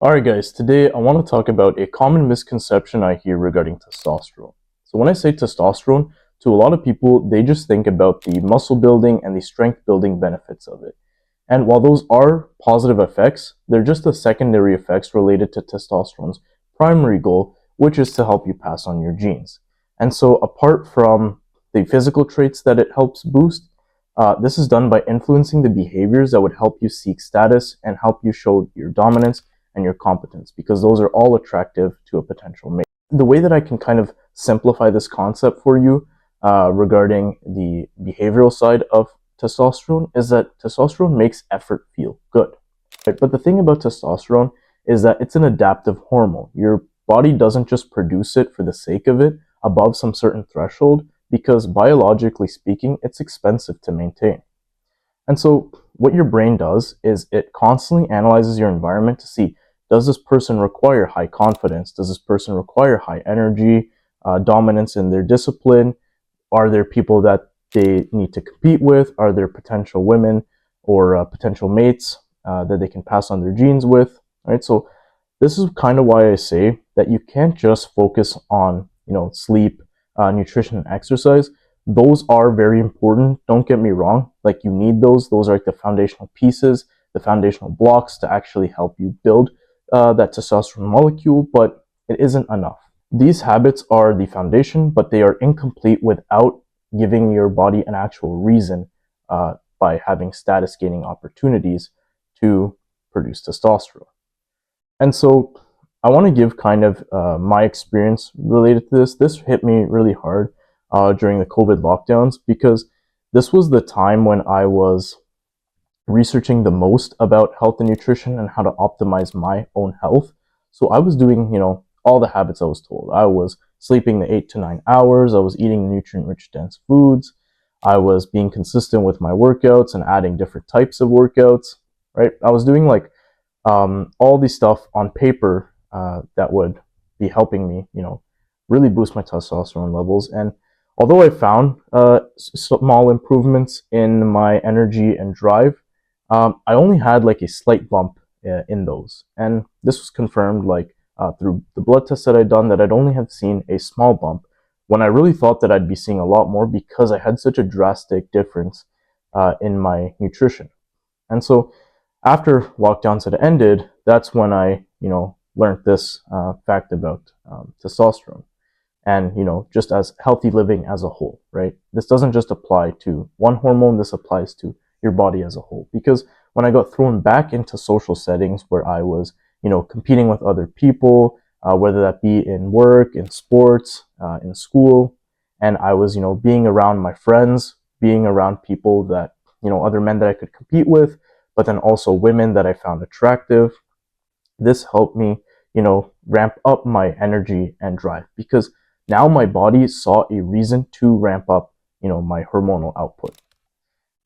Alright guys, today I want to talk about a common misconception I hear regarding testosterone. So when I say testosterone, to a lot of people, they just think about the muscle building and the strength building benefits of it. And while those are positive effects, they're just the secondary effects related to testosterone's primary goal, which is to help you pass on your genes. And so apart from the physical traits that it helps boost, this is done by influencing the behaviors that would help you seek status and help you show your dominance and your competence, because those are all attractive to a potential mate. The way that I can kind of simplify this concept for you regarding the behavioral side of testosterone is that testosterone makes effort feel good. Right? But the thing about testosterone is that it's an adaptive hormone. Your body doesn't just produce it for the sake of it above some certain threshold, because biologically speaking, it's expensive to maintain. And so what your brain does is it constantly analyzes your environment to see, does this person require high confidence? Does this person require high energy, dominance in their discipline? Are there people that they need to compete with? Are there potential women or potential mates that they can pass on their genes with? Right. So this is kind of why I say that you can't just focus on sleep, nutrition, and exercise. Those are very important. Don't get me wrong. Like, you need those. Those are like the foundational pieces, the foundational blocks to actually help you build that testosterone molecule, but it isn't enough. These habits are the foundation, but they are incomplete without giving your body an actual reason by having status gaining opportunities to produce testosterone. And so I want to give kind of my experience related to this. This hit me really hard during the COVID lockdowns, because this was the time when I was researching the most about health and nutrition and how to optimize my own health. So I was doing, all the habits I was told. I was sleeping the 8 to 9 hours. I was eating nutrient-rich dense foods. I was being consistent with my workouts and adding different types of workouts, right? I was doing like all these stuff on paper that would be helping me, really boost my testosterone levels. And although I found small improvements in my energy and drive, I only had like a slight bump in those. And this was confirmed through the blood tests that I'd done, that I'd only have seen a small bump when I really thought that I'd be seeing a lot more, because I had such a drastic difference in my nutrition. And so after lockdowns had ended, that's when I, learned this fact about testosterone and, just as healthy living as a whole, right? This doesn't just apply to one hormone, this applies to your body as a whole. Because when I got thrown back into social settings where I was, competing with other people, whether that be in work, in sports, in school, and I was, being around my friends, being around people that, other men that I could compete with, but then also women that I found attractive. This helped me, ramp up my energy and drive, because now my body saw a reason to ramp up, my hormonal output.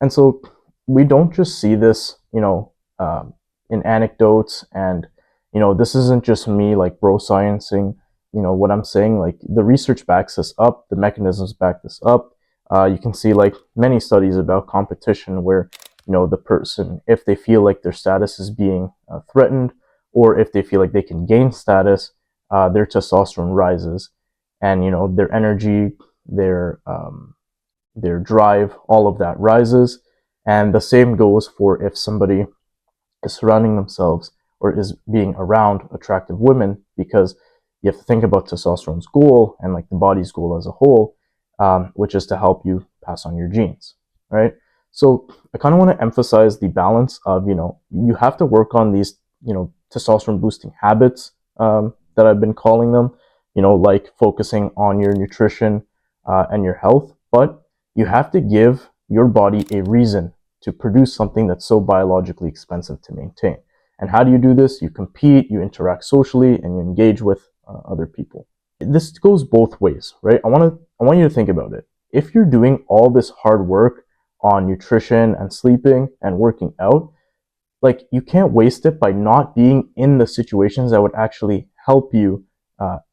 And so we don't just see this, in anecdotes, and, this isn't just me like bro sciencing, what I'm saying. Like, the research backs this up, the mechanisms back this up. You can see like many studies about competition where, the person, if they feel like their status is being threatened, or if they feel like they can gain status, their testosterone rises, and, their energy, their drive, all of that rises. And the same goes for if somebody is surrounding themselves or is being around attractive women, because you have to think about testosterone's goal and like the body's goal as a whole, which is to help you pass on your genes, right? So I kind of want to emphasize the balance of, you have to work on these, testosterone boosting habits that I've been calling them, like focusing on your nutrition and your health, but you have to give your body a reason to produce something that's so biologically expensive to maintain. And how do you do this? You compete, you interact socially, and you engage with other people. This goes both ways, right? I want you to think about it. If you're doing all this hard work on nutrition and sleeping and working out, like, you can't waste it by not being in the situations that would actually help you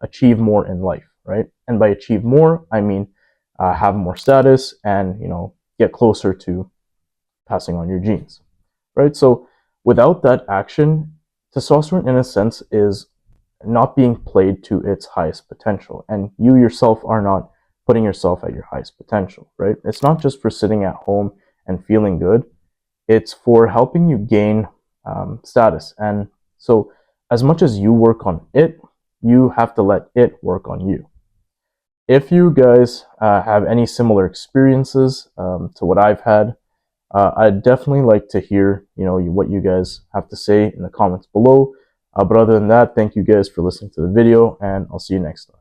achieve more in life, right? And by achieve more, I mean have more status and, get closer to passing on your genes, right? So without that action, Testosterone, in a sense, is not being played to its highest potential, and you yourself are not putting yourself at your highest potential, right? It's not just for sitting at home and feeling good, it's for helping you gain status. And so, as much as you work on it, you have to let it work on you. If you guys have any similar experiences to what I've had, I'd definitely like to hear, what you guys have to say in the comments below. But other than that, thank you guys for listening to the video, and I'll see you next time.